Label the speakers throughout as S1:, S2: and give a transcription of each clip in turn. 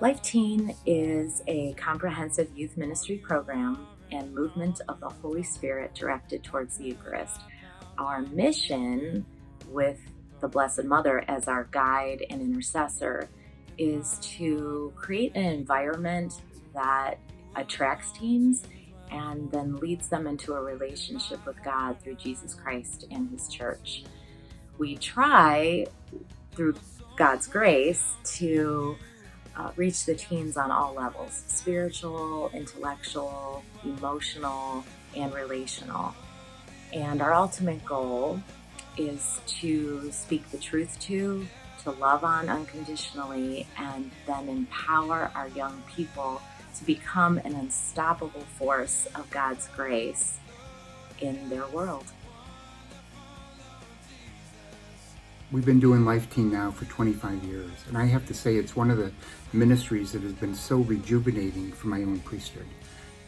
S1: LifeTeen is a comprehensive youth ministry program and movement of the Holy Spirit directed towards the Eucharist. Our mission, with the Blessed Mother as our guide and intercessor, is to create an environment that attracts teens and then leads them into a relationship with God through Jesus Christ and His church. We try, through God's grace, to reach the teens on all levels: spiritual, intellectual, emotional, and relational. And our ultimate goal is to speak the truth to love on unconditionally, and then empower our young people to become an unstoppable force of God's grace in their world.
S2: We've been doing LifeTeen now for 25 years, and I have to say it's one of the ministries that has been so rejuvenating for my own priesthood.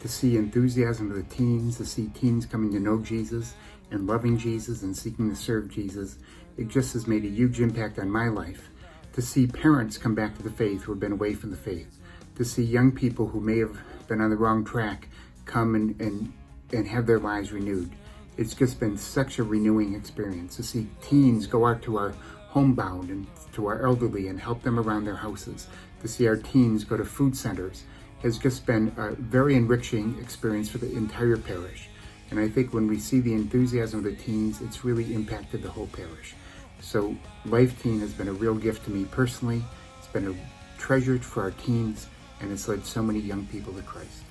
S2: To see enthusiasm of the teens, to see teens coming to know Jesus and loving Jesus and seeking to serve Jesus, it just has made a huge impact on my life. To see parents come back to the faith who have been away from the faith, to see young people who may have been on the wrong track come and have their lives renewed. It's just been such a renewing experience to see teens go out to our homebound and to our elderly and help them around their houses. To see our teens go to food centers has just been a very enriching experience for the entire parish. And I think when we see the enthusiasm of the teens, it's really impacted the whole parish. So LifeTeen has been a real gift to me personally. It's been a treasure for our teens, and it's led so many young people to Christ.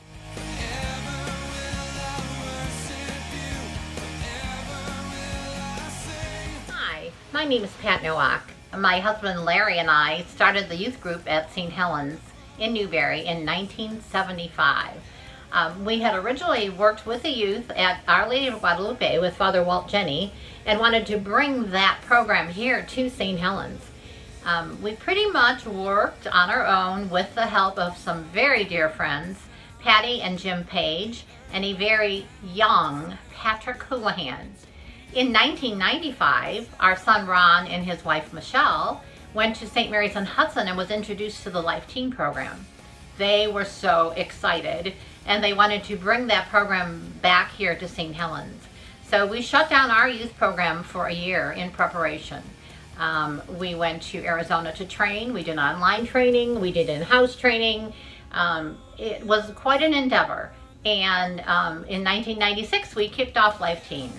S3: My name is Pat Nowak. My husband Larry and I started the youth group at St Helen's in Newberry in 1975. We had originally worked with the youth at Our Lady of Guadalupe with Father Walt Jenny and wanted to bring that program here to St. Helen's. We pretty much worked on our own with the help of some very dear friends, Patty and Jim Page, and a very young Patrick Houlihan. In 1995, our son Ron and his wife Michelle went to St. Mary's on Hudson and was introduced to the LifeTeen program. They were so excited, and they wanted to bring that program back here to St. Helen's. So we shut down our youth program for a year in preparation. We went to Arizona to train. We did online training. We did in-house training. It was quite an endeavor. And in 1996, we kicked off LifeTeen.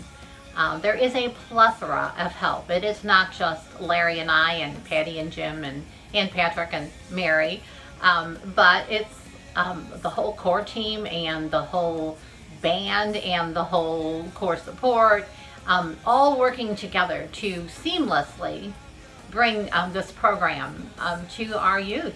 S3: There is a plethora of help. It is not just Larry and I and Patty and Jim and Patrick and Mary, but it's the whole core team and the whole band and the whole core support, all working together to seamlessly bring this program to our youth.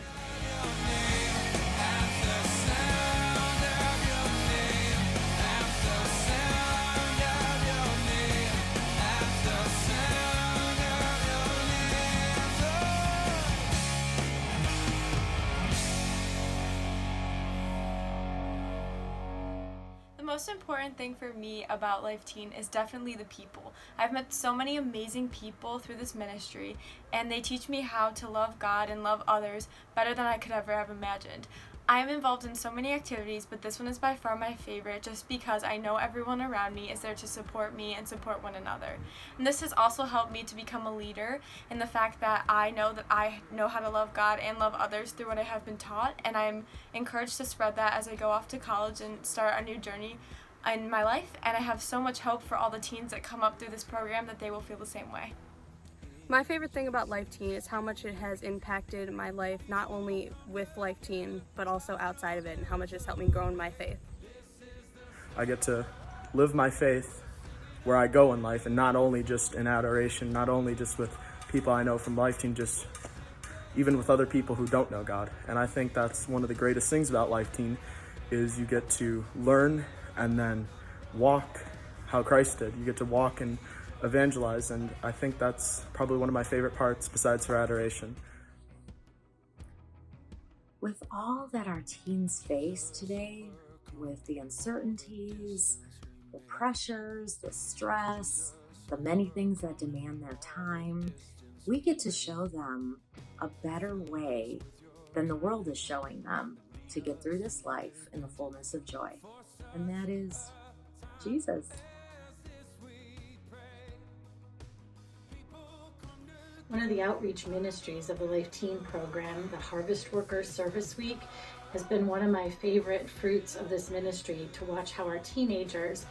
S4: The most important thing for me about LifeTeen is definitely the people. I've met so many amazing people through this ministry, and they teach me how to love God and love others better than I could ever have imagined. I am involved in so many activities, but this one is by far my favorite just because I know everyone around me is there to support me and support one another. And this has also helped me to become a leader in the fact that I know how to love God and love others through what I have been taught, and I'm encouraged to spread that as I go off to college and start a new journey in my life, and I have so much hope for all the teens that come up through this program that they will feel the same way.
S5: My favorite thing about LifeTeen is how much it has impacted my life, not only with LifeTeen, but also outside of it, and how much it's helped me grow in my faith.
S6: I get to live my faith where I go in life, and not only just in adoration, not only just with people I know from LifeTeen, just even with other people who don't know God. And I think that's one of the greatest things about LifeTeen is you get to learn and then walk how Christ did. You get to walk and evangelize, and I think that's probably one of my favorite parts besides for adoration.
S1: With all that our teens face today, with the uncertainties, the pressures, the stress, the many things that demand their time, we get to show them a better way than the world is showing them to get through this life in the fullness of joy. And that is Jesus.
S7: One of the outreach ministries of the LifeTeen program, the Harvest Workers Service Week, has been one of my favorite fruits of this ministry, to watch how our teenagers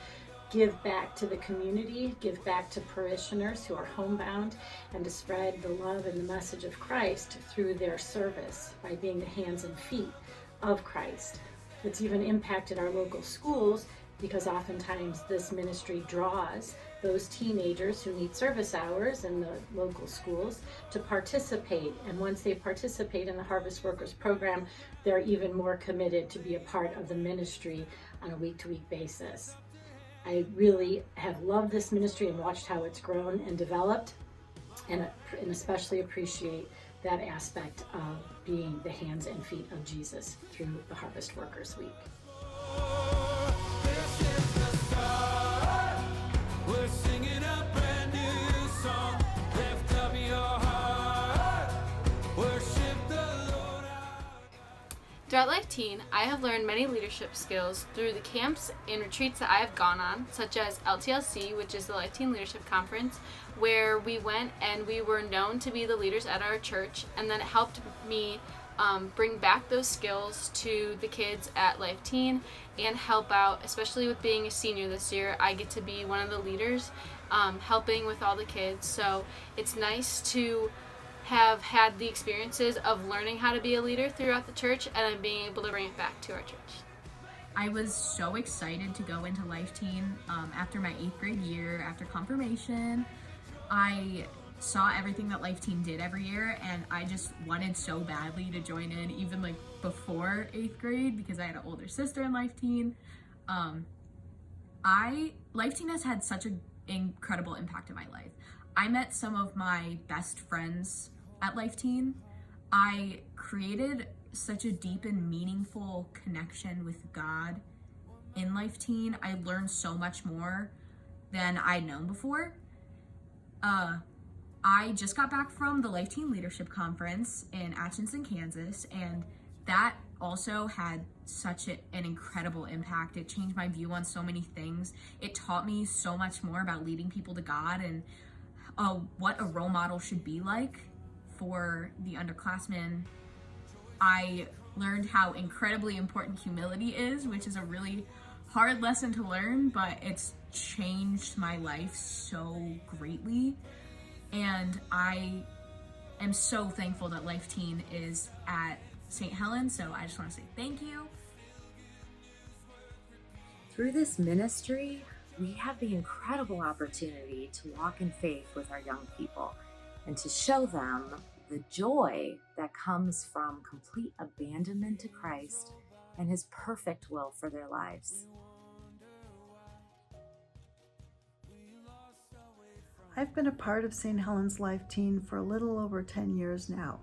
S7: give back to the community, give back to parishioners who are homebound, and to spread the love and the message of Christ through their service by being the hands and feet of Christ. It's even impacted our local schools, because oftentimes this ministry draws those teenagers who need service hours in the local schools to participate. And once they participate in the Harvest Workers program, they're even more committed to be a part of the ministry on a week-to-week basis. I really have loved this ministry and watched how it's grown and developed, and especially appreciate that aspect of being the hands and feet of Jesus through the Harvest Workers Week.
S8: We're singing a brand new song. Lift up your heart. Worship the Lord.
S5: Throughout LifeTeen, I have learned many leadership skills through the camps and retreats that I have gone on, such as LTLC, which is the LifeTeen Leadership Conference, where we went and we were known to be the leaders at our church, and then it helped me bring back those skills to the kids at LifeTeen and help out, especially with being a senior this year. I get to be one of the leaders, helping with all the kids. So it's nice to have had the experiences of learning how to be a leader throughout the church and then being able to bring it back to our church.
S9: I was so excited to go into LifeTeen after my 8th grade year, after confirmation. I saw everything that LifeTeen did every year, and I just wanted so badly to join in, even like before 8th grade, because I had an older sister in LifeTeen. LifeTeen has had such an incredible impact in my life. I met some of my best friends at LifeTeen. I created such a deep and meaningful connection with God in LifeTeen. I learned so much more than I'd known before. I just got back from the LifeTeen Leadership Conference in Atchison, Kansas, and that also had such an incredible impact. It changed my view on so many things. It taught me so much more about leading people to God and what a role model should be like for the underclassmen. I learned how incredibly important humility is, which is a really hard lesson to learn, but it's changed my life so greatly. And I am so thankful that LifeTeen is at St. Helen, so I just want to say thank you.
S1: Through this ministry, we have the incredible opportunity to walk in faith with our young people and to show them the joy that comes from complete abandonment to Christ and His perfect will for their lives.
S10: I've been a part of St. Helen's LifeTeen for a little over 10 years now.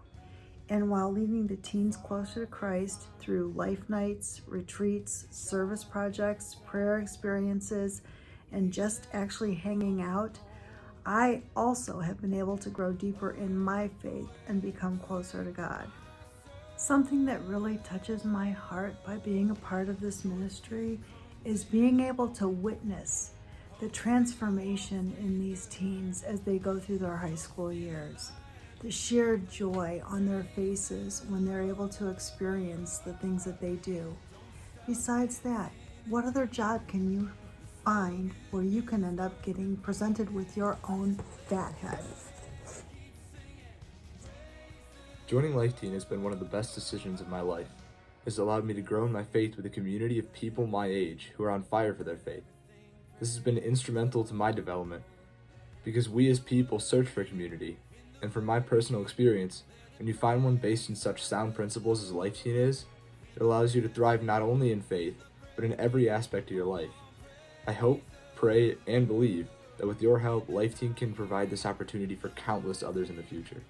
S10: And while leading the teens closer to Christ through life nights, retreats, service projects, prayer experiences, and just actually hanging out, I also have been able to grow deeper in my faith and become closer to God. Something that really touches my heart by being a part of this ministry is being able to witness the transformation in these teens as they go through their high school years. The sheer joy on their faces when they're able to experience the things that they do. Besides that, what other job can you find where you can end up getting presented with your own fat head?
S6: Joining LifeTeen has been one of the best decisions of my life. It has allowed me to grow in my faith with a community of people my age who are on fire for their faith. This has been instrumental to my development because we as people search for community, and from my personal experience, when you find one based in such sound principles as LifeTeen is, it allows you to thrive not only in faith, but in every aspect of your life. I hope, pray, and believe that with your help, LifeTeen can provide this opportunity for countless others in the future.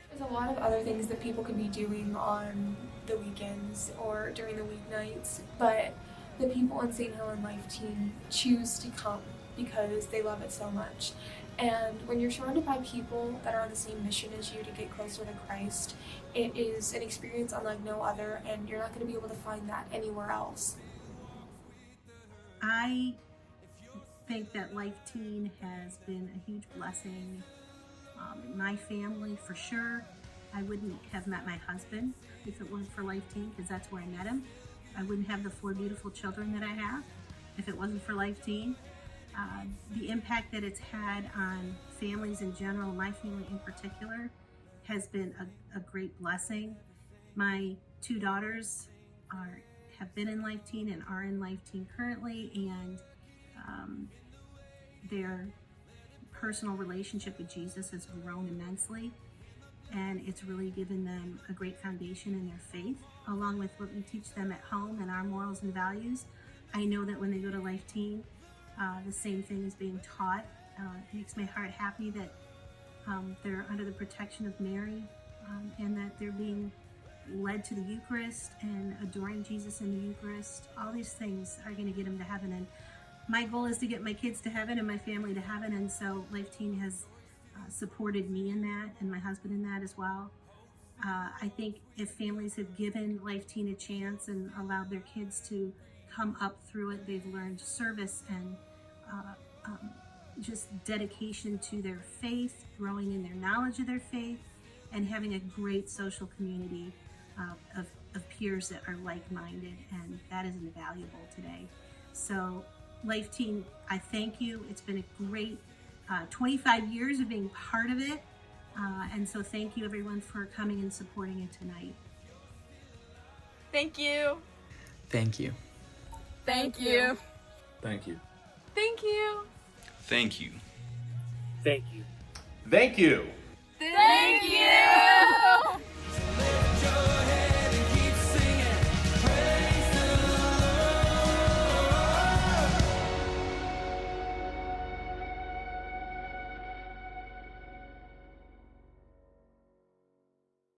S11: There's a lot of other things that people could be doing on the weekends or during the weeknights, but the people in St. Helen LifeTeen choose to come because they love it so much. And when you're surrounded by people that are on the same mission as you to get closer to Christ, it is an experience unlike no other, and you're not going to be able to find that anywhere else.
S12: I think that LifeTeen has been a huge blessing in my family for sure. I wouldn't have met my husband if it weren't for LifeTeen, because that's where I met him. I wouldn't have the 4 beautiful children that I have if it wasn't for LifeTeen. The impact that it's had on families in general, my family in particular, has been a great blessing. My 2 daughters have been in LifeTeen and are in LifeTeen currently, and their personal relationship with Jesus has grown immensely, and it's really given them a great foundation in their faith, along with what we teach them at home and our morals and values. I know that when they go to LifeTeen, the same thing is being taught. It makes my heart happy that they're under the protection of Mary, and that they're being led to the Eucharist and adoring Jesus in the Eucharist. All these things are going to get them to heaven, and my goal is to get my kids to heaven and my family to heaven, and so LifeTeen has supported me in that, and my husband in that as well. I think if families have given LifeTeen a chance and allowed their kids to come up through it, they've learned service and just dedication to their faith, growing in their knowledge of their faith, and having a great social community of peers that are like-minded, and that is invaluable today. So LifeTeen, I thank you. It's been a great 25 years of being part of it, and so thank you everyone for coming and supporting it tonight.
S4: Thank you.
S13: Thank you.
S4: Thank you.
S14: Thank you.
S4: Thank you.
S14: Thank you.
S15: Thank you.
S14: Thank you.
S4: Thank you.